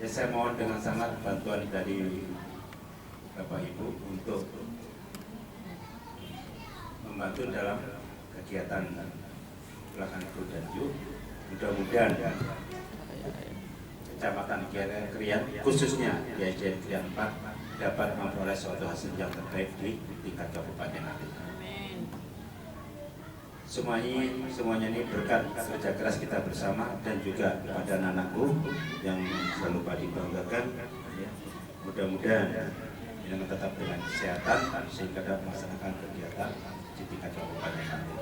Ya, saya mohon dengan sangat bantuan dari Bapak Ibu untuk membantu dalam kegiatan pelaksanaan Kudanju. Mudah-mudahan Kecamatan Krian, khususnya di SDN Krian 4, dapat memperoleh suatu hasil yang terbaik di tingkat kabupaten nanti. Semuanya ini berkat kerja keras kita bersama dan juga kepada anakku yang selalu Pak dibanggakan. Mudah-mudahan ini tetap dengan kesehatan sehingga dapat melaksanakan kegiatan di tingkat kabupaten nanti.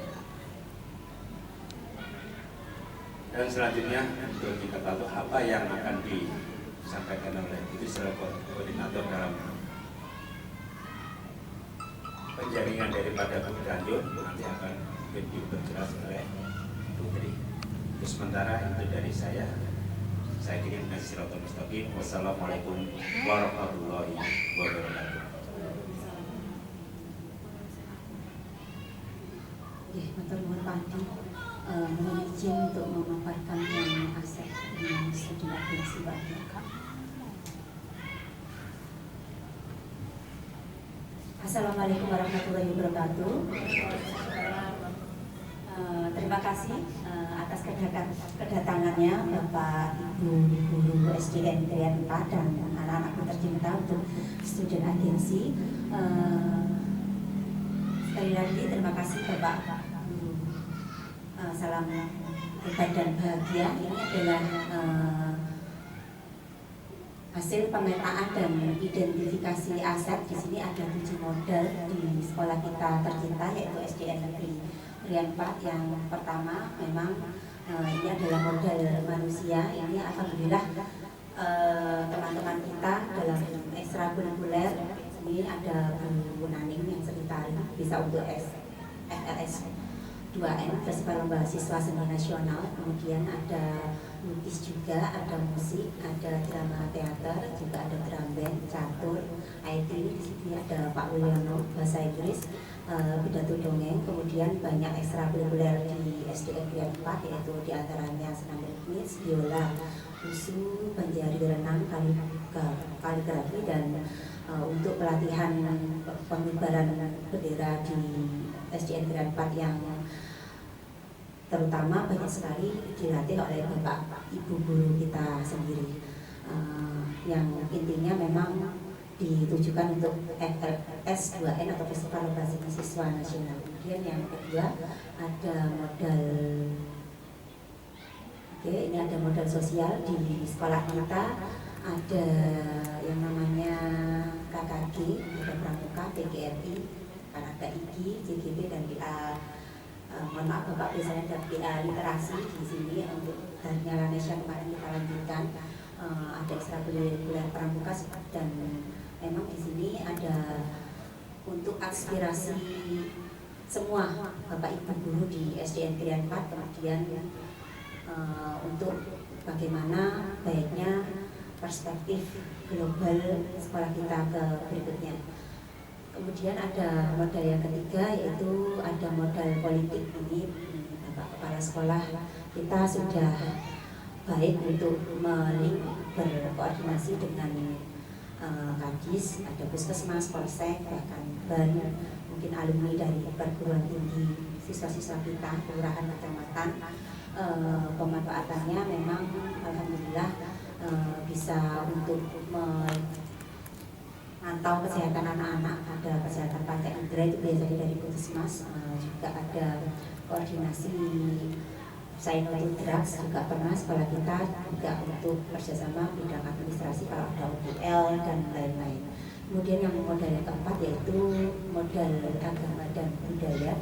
Dan selanjutnya untuk tingkat lalu apa yang akan disampaikan oleh itu selaku koordinator dalam penjaringan daripada Kudanju nanti akan diperjelas oleh Putri. Terus sementara itu dari saya kirim dengan Siratul Mustaqim. Wassalamualaikum warahmatullahi wabarakatuh. Matur nuwun Pandi, mohon izin untuk memaparkan yang aset dengan studi agensi Pak. Assalamualaikum warahmatullahi wabarakatuh. Terima kasih atas kedatangannya Bapak Ibu Guru SDN Krian 4 dan anak-anakku tercinta untuk studi agensi. Sekali lagi terima kasih Bapak. Salam hebat dan bahagia. Ini adalah hasil pemetaan dan identifikasi aset. Di sini ada 7 model di sekolah kita tercinta, yaitu SDN Negeri Krian 4. Yang pertama memang ini adalah model manusia. Ini alhamdulillah teman-teman kita dalam ekstrakurikuler. Ini ada Bu Naning yang sekitar bisa untuk FLS 2N, Festival Lomba Siswa Seni Nasional. Kemudian ada lukis juga, ada musik, ada drama teater, juga ada drum band, catur, IT. Di sini ada Pak Wulyono, bahasa Inggris, pidato dongeng. Kemudian banyak ekstrakurikuler di SDN Krian 4, yaitu diantaranya senam ritmis, biola, wusu, banjari renang, kaligrafi, dan untuk pelatihan pengibaran bendera di SDN Krian 4 yang terutama banyak sekali dilatih oleh Bapak Ibu guru kita sendiri, yang intinya memang ditujukan untuk FLS 2N atau Festival Lomba Seni Siswa Nasional. Kemudian yang kedua ada modal, ini ada modal sosial di sekolah kita. Ada yang namanya KKG, ada Pramuka, PGRI, ada IGI, JGB, dan BA. Mohon maaf Bapak, biasanya ada BA literasi di sini untuk Hari Indonesia kemarin kita lanjutkan. Ada ekstrakurikuler Pramuka, dan memang di sini ada untuk aspirasi semua Bapak Ibu guru di SDN Krian 4. Kemudian untuk bagaimana baiknya perspektif global sekolah kita ke berikutnya. Kemudian ada modal yang ketiga, yaitu ada modal politik. Ini Bapak Kepala Sekolah kita sudah baik untuk berkoordinasi dengan Kadis, ada Puskesmas, Polsek, bahkan BAN, mungkin alumni dari perguruan tinggi, siswa-siswa kita, kelurahan, kecamatan. Pemanfaatannya memang alhamdulillah bisa untuk memantau kesehatan anak-anak. Ada kesehatan panca indera, itu biasanya dari Puskesmas. Juga ada koordinasi Sainoti Drugs, juga pernah sekolah kita juga untuk kerjasama bidang administrasi kalau ada UPL dan lain-lain. Kemudian yang modal yang keempat yaitu modal agama dan budaya.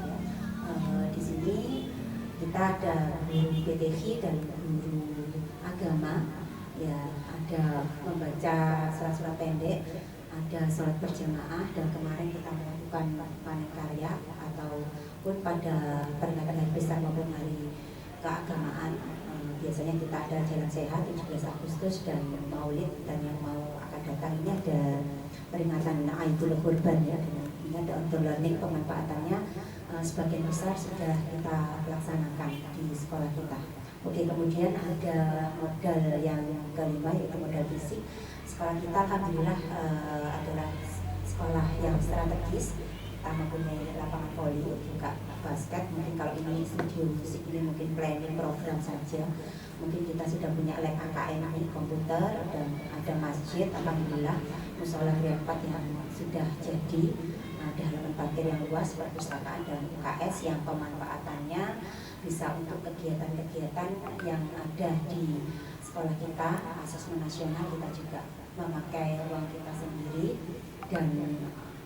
Di sini kita ada guru PTV dan guru agama, ya, ada membaca surat-surat pendek, ada sholat berjamaah, dan kemarin kita melakukan panen karya ataupun pada peringatan hari besar maupun hari keagamaan. Biasanya kita ada jalan sehat 17 Agustus dan Maulid, dan yang mau akan datang ini ada peringatan Aidul Kurban, ya. Ini ada outdoor learning, pemanfaatannya sebagian besar sudah kita laksanakan di sekolah kita. Oke, kemudian ada modal yang kelima yaitu modal fisik. Sekolah kita alhamdulillah adalah sekolah yang strategis. Kita mempunyai lapangan voli, juga basket. Mungkin kalau ini studio musik ini mungkin planning program saja. Mungkin kita sudah punya lab AKN komputer dan ada masjid. Alhamdulillah musola Grian 4 yang sudah jadi. Ada halaman parkir yang luas, perpustakaan dan UKS yang pemanfaatannya bisa untuk kegiatan-kegiatan yang ada di sekolah kita. Asesmen nasional kita juga memakai ruang kita sendiri dan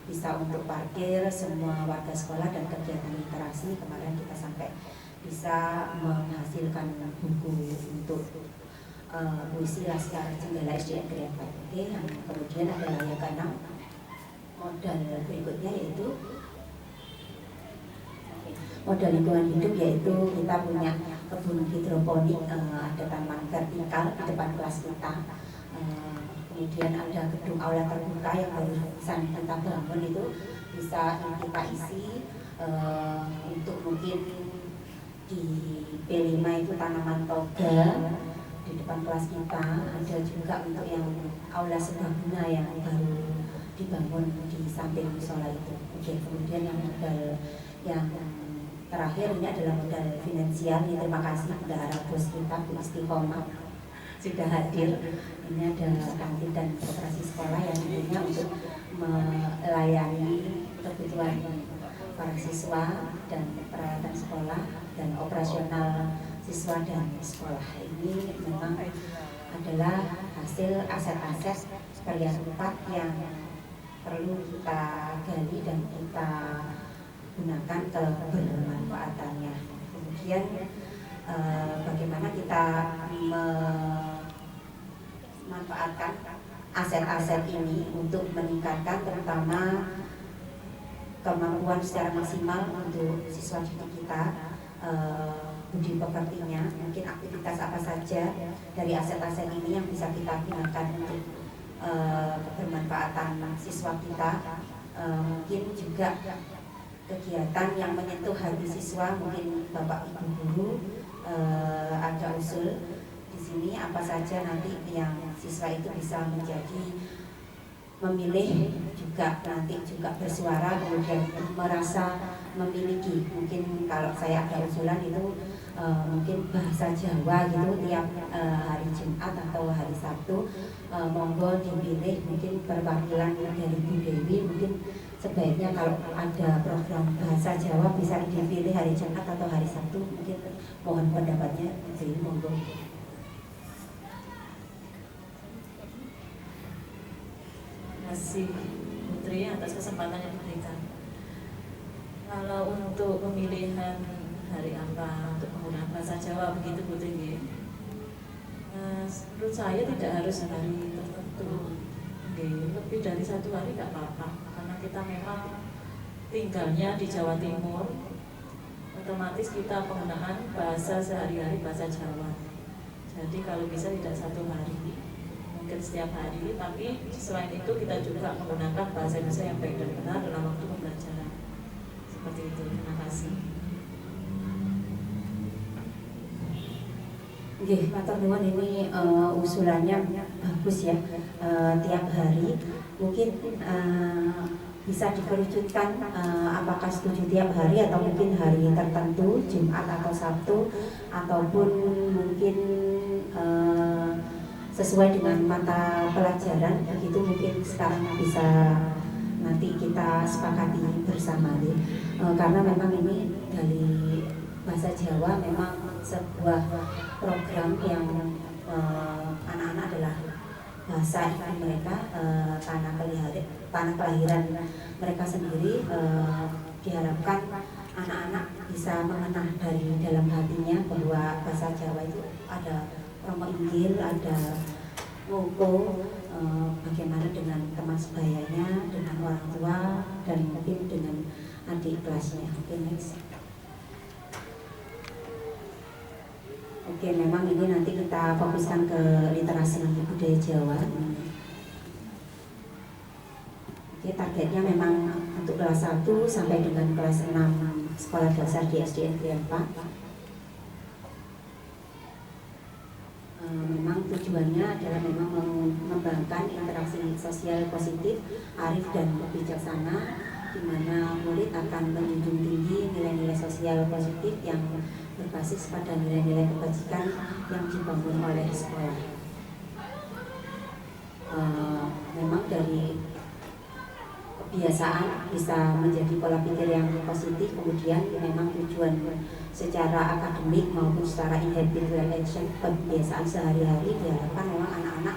bisa untuk parkir semua warga sekolah dan kegiatan literasi. Kemarin kita sampai bisa menghasilkan buku untuk puisi Laskar Jenggala SDN Grian 4. Oke, yang kemudian adalah yang keenam. Modal berikutnya yaitu modal lingkungan hidup, yaitu kita punya kebun hidroponik, ada taman vertikal di depan kelas kita. Kemudian ada gedung aula terbuka yang barusan kita bangun, itu bisa kita isi untuk mungkin di P5 itu tanaman toga di depan kelas kita. Ada juga untuk yang aula serbaguna yang baru dibangun di samping musola itu. Oke, kemudian yang modal yang terakhir ini adalah modal finansial. Terima kasih bendahara bos kita Bu Istiqomah sudah hadir. Ini ada kantin dan operasi sekolah yang tentunya untuk melayani kebutuhan para siswa dan peralatan sekolah dan operasional siswa dan sekolah. Ini memang adalah hasil aset-aset Grian 4 yang perlu kita gali dan kita gunakan kebermanfaatannya. Kemudian bagaimana kita memanfaatkan aset-aset ini untuk meningkatkan terutama kemampuan secara maksimal untuk siswa didik kita, budi pekertinya. Mungkin aktivitas apa saja dari aset-aset ini yang bisa kita gunakan untuk kebermanfaatan siswa kita. Mungkin juga kegiatan yang menyentuh hati siswa. Mungkin Bapak Ibu guru ada usul di sini apa saja nanti yang siswa itu bisa menjadi memilih, juga nanti juga bersuara, kemudian merasa memiliki. Mungkin kalau saya ada usulan itu mungkin bahasa Jawa gitu tiap hari Jumat atau hari Sabtu, monggo dipilih mungkin perwakilan dari Bu Dewi. Mungkin sebaiknya kalau ada program bahasa Jawa bisa dipilih hari Jumat atau hari Sabtu. Mungkin mohon pendapatnya Bu Dewi, monggo. Terima kasih Putri atas kesempatan yang diberikan. Kalau untuk pemilihan hari apa untuk penggunaan bahasa Jawa begitu Putri, menurut saya tidak harus hari tertentu. Lebih dari satu hari tidak apa-apa, karena kita memang tinggalnya di Jawa Timur, otomatis kita penggunaan bahasa sehari-hari bahasa Jawa. Jadi kalau bisa tidak satu hari, mungkin setiap hari, tapi selain itu kita juga menggunakan bahasa Indonesia yang baik dan benar dalam waktu pembelajaran. Seperti itu. Terima kasih. Oke, matur nuwun, ini usulannya bagus ya. Tiap hari mungkin bisa dikerucutkan, apakah setuju tiap hari atau mungkin hari tertentu, Jumat atau Sabtu, ataupun mungkin sesuai dengan mata pelajaran. Begitu mungkin sekarang bisa nanti kita sepakati bersama nih. Karena memang ini dari bahasa Jawa memang sebuah program yang anak-anak adalah bahasa ibu mereka, tanah kelahiran mereka sendiri. Diharapkan anak-anak bisa mengenal dari dalam hatinya bahwa bahasa Jawa itu ada Romo Inggil, ada Ngoko, bagaimana dengan teman sebayanya, dengan orang tua, dan mungkin dengan adik kelasnya. Oke, next. Oke, memang ini nanti kita fokuskan ke literasi budaya Jawa. Oke, targetnya memang untuk kelas 1 sampai dengan kelas 6 sekolah dasar di SDN Grian 4. memang tujuannya adalah memang mengembangkan interaksi sosial positif, arif dan bijaksana, di mana murid akan menjunjung tinggi nilai-nilai sosial positif yang berbasis pada nilai-nilai kebajikan yang dibangun oleh sekolah. Memang dari kebiasaan bisa menjadi pola pikir yang positif, kemudian memang tujuan secara akademik maupun secara individual action kebiasaan sehari-hari diharapkan memang anak-anak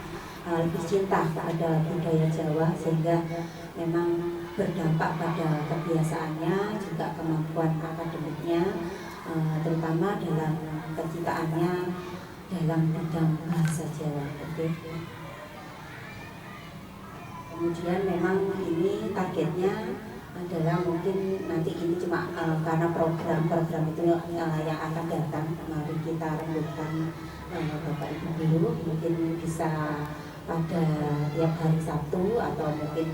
lebih cinta pada budaya Jawa, sehingga memang berdampak pada kebiasaannya, juga kemampuan akademiknya, terutama dalam kecintaannya dalam bidang bahasa Jawa. Kemudian memang ini targetnya adalah mungkin nanti ini cuma karena program-program itu yang akan datang, mari kita rembukkan Bapak Ibu guru, mungkin bisa pada tiap hari Sabtu atau mungkin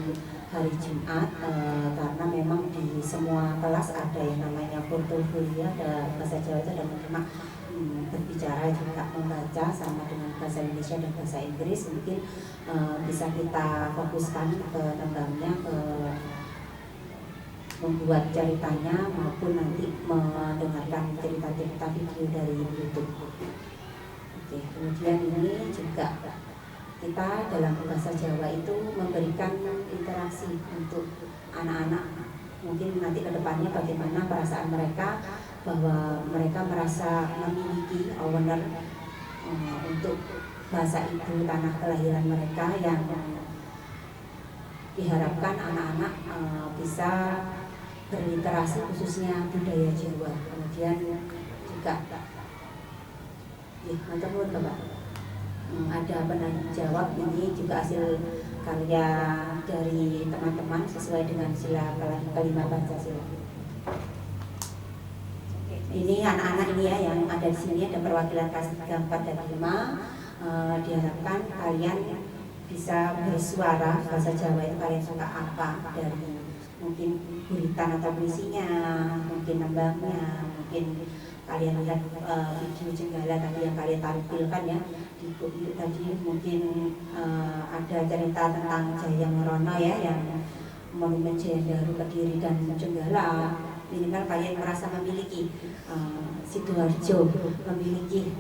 hari Jumat, karena memang di semua kelas ada yang namanya portofolio, ada bahasa Jawa itu ada menerima berbicara juga membaca sama dengan bahasa Indonesia dan bahasa Inggris. Mungkin bisa kita fokuskan ke tentangnya, ke membuat ceritanya maupun nanti mendengarkan cerita-cerita video dari YouTube. Oke, kemudian ini juga kita dalam bahasa Jawa itu memberikan interaksi untuk anak-anak. Mungkin nanti ke depannya bagaimana perasaan mereka, bahwa mereka merasa memiliki owner untuk bahasa ibu tanah kelahiran mereka, yang diharapkan anak-anak bisa berliterasi khususnya budaya Jawa. Kemudian juga ada penanya jawab, ini juga hasil karya dari teman-teman sesuai dengan sila kelima Pancasila. Ini anak-anak ini ya yang ada di sini, ada perwakilan kelas 3, 4 dan 5. Diharapkan kalian bisa bersuara bahasa Jawa itu kalian suka apa, dari mungkin buritan atau puisinya, mungkin nembangnya, mungkin kalian lihat video Jenggala tadi yang kalian tampilkan ya di buku tadi, mungkin ada cerita tentang Jayang Rono ya, yang Monumen Jayandaru, Kediri dan Jenggala. Minimal kalian merasa memiliki Sidoarjo, memiliki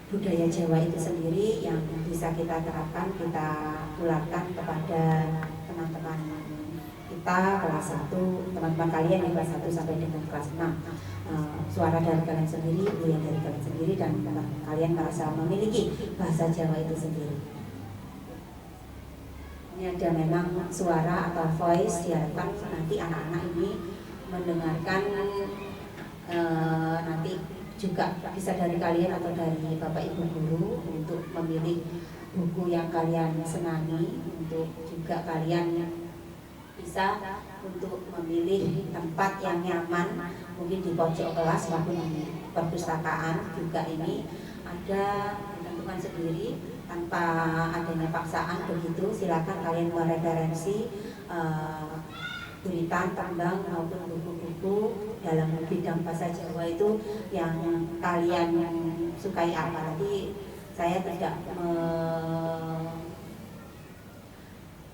budaya Jawa itu sendiri yang bisa kita terapkan, kita tularkan kepada teman-teman kita kelas 1, teman-teman kalian yang kelas 1 sampai dengan kelas 6. Suara dari kalian sendiri, budaya dari kalian sendiri, dan kalian merasa memiliki bahasa Jawa itu sendiri. Ini ada memang suara atau voice, diharapkan nanti anak-anak ini mendengarkan, nanti juga bisa dari kalian atau dari Bapak Ibu guru untuk memilih buku yang kalian senangi, untuk juga kalian bisa untuk memilih tempat yang nyaman, mungkin di pojok kelas maupun di perpustakaan. Juga ini ada ditentukan sendiri tanpa adanya paksaan begitu. Silakan kalian mereferensi buritan, tembang maupun buku-buku dalam bidang bahasa Jawa itu yang kalian sukai apa. Nanti saya tidak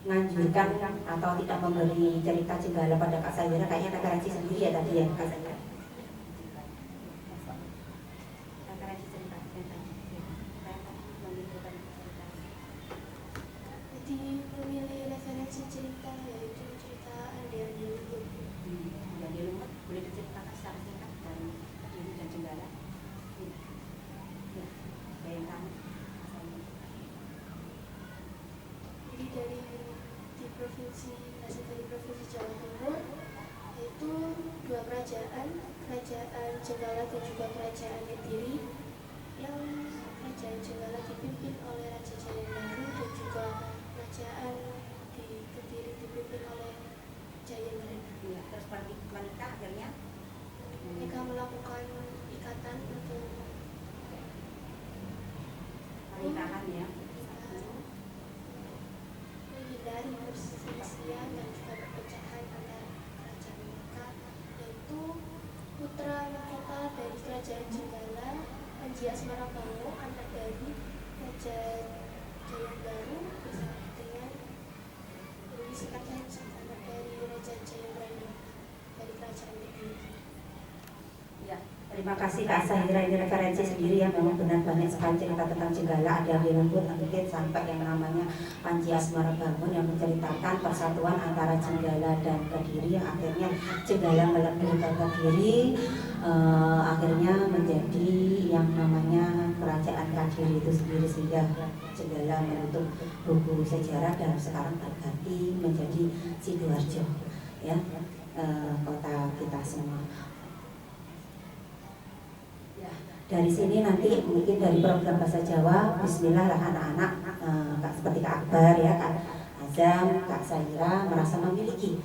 menganjurkan atau tidak memberi cerita Jenggala pada Kak Sayira, kayaknya referensi sendiri ya tadi ya Kak Sayira. Jadi memilih referensi cerita yaitu cerita Andi Lumut. Andi Lumut boleh diceritakan secara singkat dari Kediri dan Jenggala. Ya, bayangkan. Jadi dari provinsi Jawa Timur, yaitu 2 kerajaan Jenggala dan juga kerajaan Kediri, yang kerajaan Jenggala dipimpin oleh Raja Jayandaru dan juga kerajaan di Kediri dipimpin oleh Jayandaru. Ya, terus wanita akhirnya Mereka melakukan ikatan untuk pernikahan ya. menghindari perselisihan dan juga perpecahan antara kerajaan mereka, yaitu putra mahkota dari kerajaan Jenggala, Panji Asmara Bango, anak dari Raja Jayambaru bersama dengan Louis Kartanji, anak dari Raja Jayambaru dari Kerajaan Negeri. Ya, terima kasih Kak Sahira. Ini referensi sendiri yang memang benar banyak sekali cerita tentang Jenggala. Ada Lembut, mungkin sampai yang namanya Panji Asmara Bangun yang menceritakan persatuan antara Jenggala dan Kediri yang akhirnya Jenggala melebur ke Kediri, akhirnya menjadi yang namanya Kerajaan Kediri itu sendiri, sehingga Jenggala menutup buku sejarah dan sekarang terganti menjadi Sidoarjo, ya, kota kita semua. Dari sini nanti mungkin dari program bahasa Jawa, bismillah lah anak-anak, seperti Kak Akbar ya, Kak Azam, Kak Sahira merasa memiliki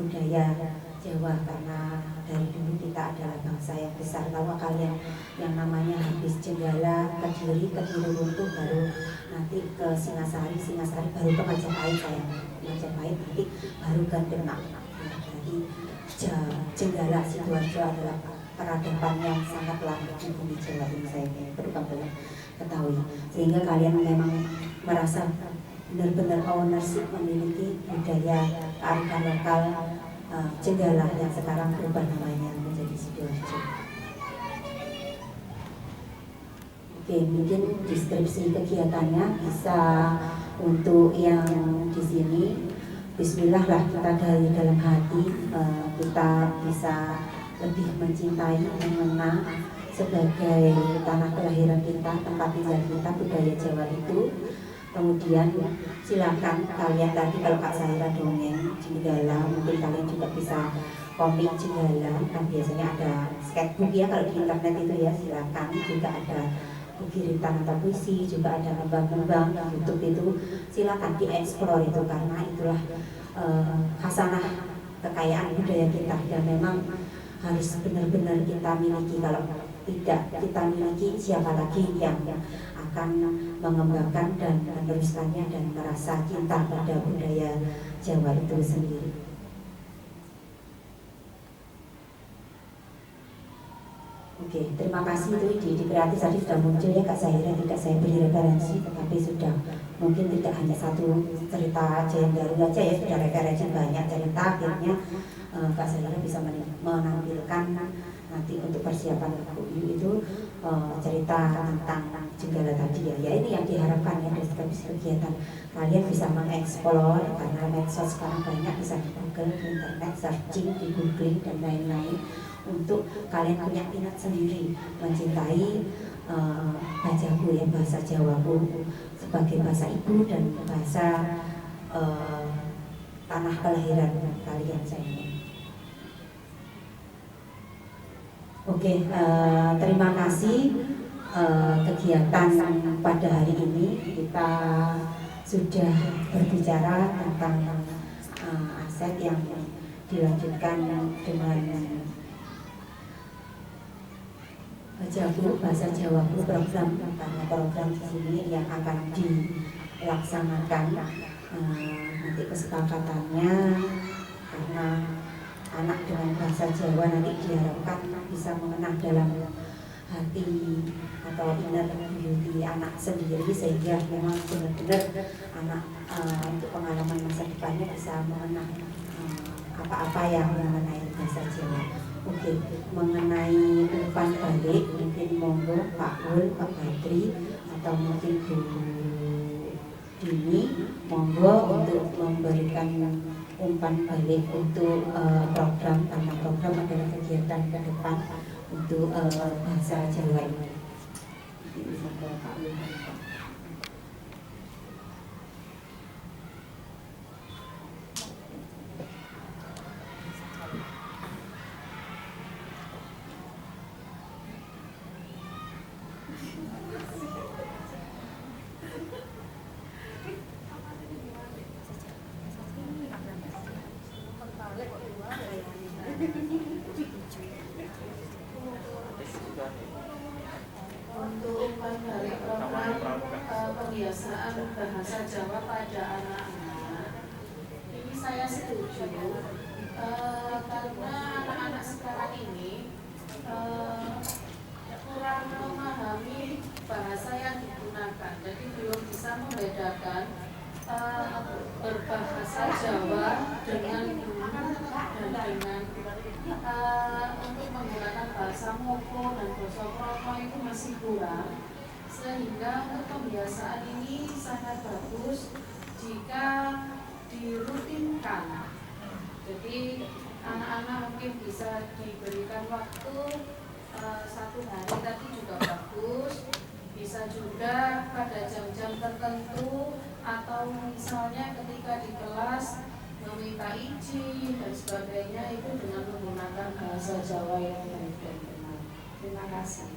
budaya Jawa karena dari dulu kita adalah bangsa yang besar. Tahu kalian yang namanya habis Jenggala, Kediri runtuh, baru nanti ke Singasari baru ke Majapahit saya, Majapahit nanti baru ke Demak. Jadi Jenggala Sidoarjo adalah peradaban yang sangat lama di bumi Jawa ini, saya perlu kalian ketahui, sehingga kalian memang merasa benar-benar ownership memiliki budaya kearifan lokal Jenggala yang sekarang berubah namanya menjadi Sidoarjo. Oke, mungkin deskripsi kegiatannya bisa untuk yang di sini. Bismillah lah kita dari dalam hati, kita bisa lebih mencintai, mengenang sebagai tanah kelahiran kita, tempat tinggal kita, budaya Jawa itu. Kemudian silakan kalian tadi kalau Kak Sahira dongeng Jenggala, mungkin kalian juga bisa komik Jenggala, kan biasanya ada sketchbook ya kalau di internet itu ya, silakan. Juga ada bukiritan atau puisi, juga ada lembang-lembang YouTube itu, silakan dieksplor itu, karena itulah khasanah kekayaan budaya kita dan memang harus benar-benar kita miliki. Kalau tidak kita miliki, siapa lagi yang akan mengembangkan dan meneruskannya dan merasa cinta pada budaya Jawa itu sendiri. Oke, terima kasih. Itu di kreatif tadi sudah muncul ya Kak Sahira, tidak saya beri referensi, tetapi sudah mungkin tidak hanya satu cerita Jayambaru aja ya, sudah referensi banyak cerita. Akhirnya Kak Sahira bisa menampilkan nanti untuk persiapan UU itu cerita tentang Jenggala tadi ya. Ya ini yang diharapkan ya dari kegiatan kalian bisa mengeksplor, karena medsos sekarang banyak, bisa di Google, di internet, searching, di googling dan lain-lain, untuk kalian punya minat sendiri mencintai bajaku ya, bahasa Jawaku sebagai bahasa ibu dan bahasa tanah kelahiran kalian sayangnya. Oke, terima kasih. Kegiatan pada hari ini kita sudah berbicara tentang aset yang dilanjutkan dengan bahasa Jawaku, program di sini yang akan dilaksanakan. Nanti kesepakatannya, karena anak dengan bahasa Jawa nanti diharapkan bisa mengenang dalam hati atau inner beauty anak sendiri, sehingga memang benar-benar anak untuk pengalaman masa depannya bisa mengenang apa-apa yang mengenai bahasa Jawa. Oke, mengenai umpan balik mungkin monggo Pak Ul, Pak Badri, atau mungkin Bu Dini, monggo untuk memberikan umpan balik untuk program, karena program adalah kegiatan ke depan untuk bahasa Jawa ini. Untuk umpan balik program pembiasaan bahasa Jawa pada anak-anak, ini saya setuju, karena anak-anak sekarang ini kurang memahami bahasa Jawa dengan guru dan dengan untuk menggunakan bahasa Moko dan bahasa Kromo itu masih kurang, sehingga untuk pembiasaan ini sangat bagus jika dirutinkan. Jadi anak-anak mungkin bisa diberikan waktu 1 hari tadi juga bagus, bisa juga pada jam-jam tertentu atau misalnya ketika di kelas meminta izin dan sebagainya itu dengan menggunakan bahasa Jawa yang baik dan benar. Terima kasih.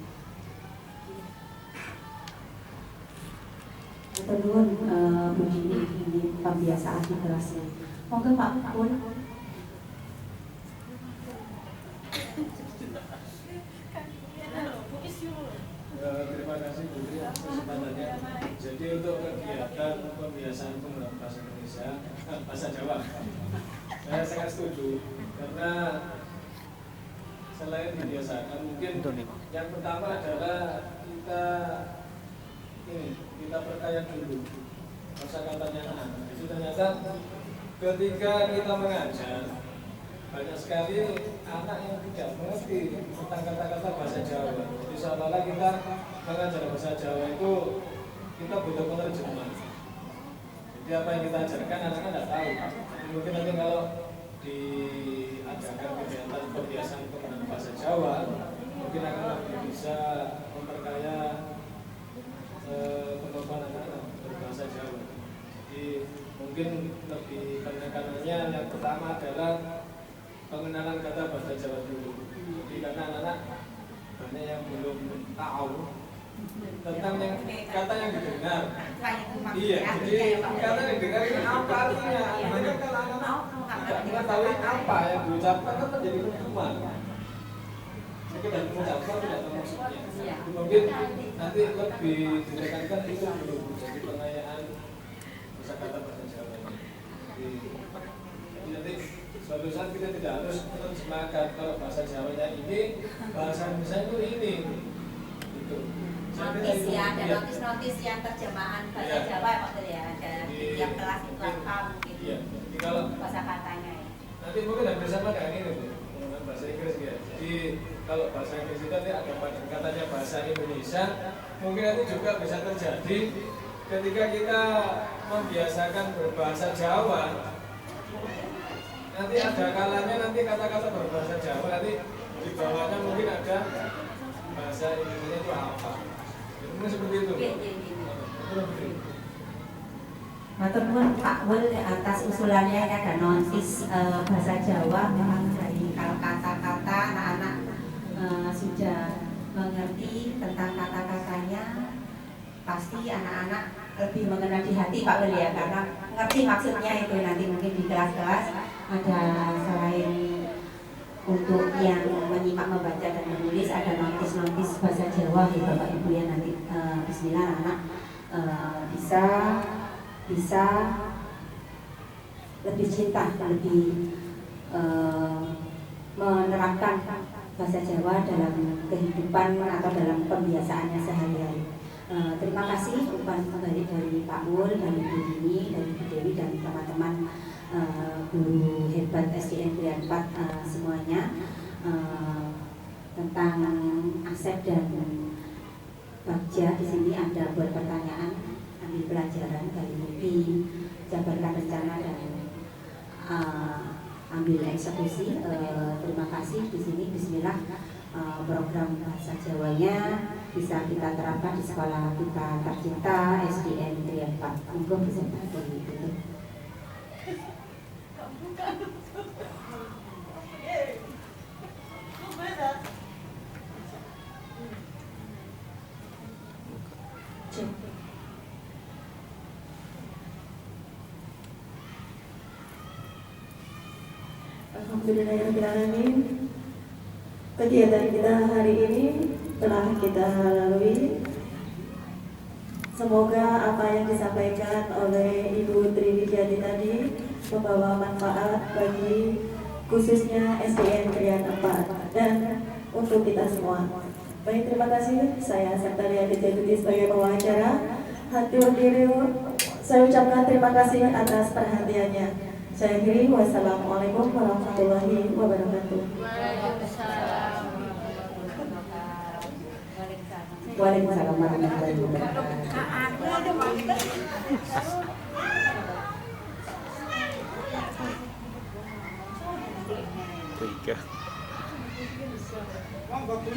Terus begini pembiasaan di kelasnya. Monggo Pak Pun. Terima kasih Bu Tri atas kesempatannya. Jadi untuk kegiatan pembiasaan penggunaan bahasa Indonesia, bahasa Jawa, saya sangat setuju karena selain dibiasakan mungkin yang pertama adalah kita perkaya dulu kosakatanya anak. Itu ternyata ketika kita mengajar banyak sekali anak yang tidak mengerti tentang kata-kata bahasa Jawa. Jadi seolah-olah kita mengajar bahasa Jawa itu kita butuh penerjemah. Jadi apa yang kita ajarkan anak-anak tidak tahu. Jadi mungkin nanti kalau diadakan kegiatan pembiasaan penggunaan bahasa Jawa, mungkin akan lebih bisa memperkaya kemampuan anak-anak berbahasa Jawa. Jadi mungkin lebih penekanannya yang pertama adalah pengenalan kata bahasa Jawa dulu. Jadi karena anak-anak banyak yang belum tahu tentang yang kata yang didengar. Iya, jadi kata yang didengar ini apa artinya? Banyak kalau anak-anak tidak mengetahui apa yang diucapkan kan menjadi percuma. Sekedar mengucapkan tidak tahu maksudnya. Mungkin nanti lebih ditekankan itu dulu, jadi pengayaan kosakata bahasa Jawa. Jadi nanti suatu saat kita tidak harus menerjemahkan kalau bahasa Jawanya ini, bahasa Indonesia itu ini. Gitu. Notis ya, ada notis-notis yang terjemahan bahasa Jawa ya Pak Tri ya, ada di tiap kelas itu apa mungkin kalau bahasa katanya ya. Nanti mungkin hampir sama kayak ini Bu, bahasa Inggris ya. Jadi kalau bahasa Inggris itu nanti ada katanya bahasa Indonesia, mungkin nanti juga bisa terjadi ketika kita membiasakan berbahasa Jawa. Nanti ada kalanya nanti kata-kata berbahasa Jawa nanti di bawahnya mungkin ada bahasa Indonesia itu apa. Mungkin seperti itu. Matur nuwun Pak Wul atas usulannya ini ada notis bahasa Jawa memang dari kalau kata-kata anak-anak sudah mengerti tentang kata-katanya pasti anak-anak lebih mengenal di hati Pak Wul ya karena ngerti maksudnya itu nanti mungkin di kelas-kelas ada selain untuk yang menyimak membaca dan menulis ada notis-notis bahasa Jawa gitu Bapak Ibu ya nanti bismillah anak bisa lebih cinta, lebih menerapkan bahasa Jawa dalam kehidupan atau dalam pembiasaannya sehari-hari. Terima kasih umpan kembali dari Pak Mul, dari Bu Dini, dari Bu Dewi dan teman-teman guru hebat SDN Negeri 4 semuanya tentang Asep dan Bagja. Di sini ada buat pertanyaan, ambil pelajaran dari mimpi, jabarkan rencana dan ambil eksekusi. Terima kasih. Di sini bismillah program bahasa Jawanya bisa kita terapkan di sekolah kita tercinta SDN Negeri 4. Monggo presentasi ditutup. Alhamdulillahirrahmanirrahim. Kegiatan kita hari ini telah kita lalui. Semoga apa yang disampaikan oleh Ibu Tri Widyati tadi membawa manfaat bagi khususnya SDN Negeri 4 dan untuk kita semua. Baik, terima kasih. Saya Sektaria Deputi sebagai pewawancara. Hatur diri, saya ucapkan terima kasih atas perhatiannya. Saya akhiri, wassalamualaikum warahmatullahi wabarakatuh. Waalaikumsalam. Waalaikumsalam warahmatullahi wabarakatuh. Tiga. Monggo, Bu.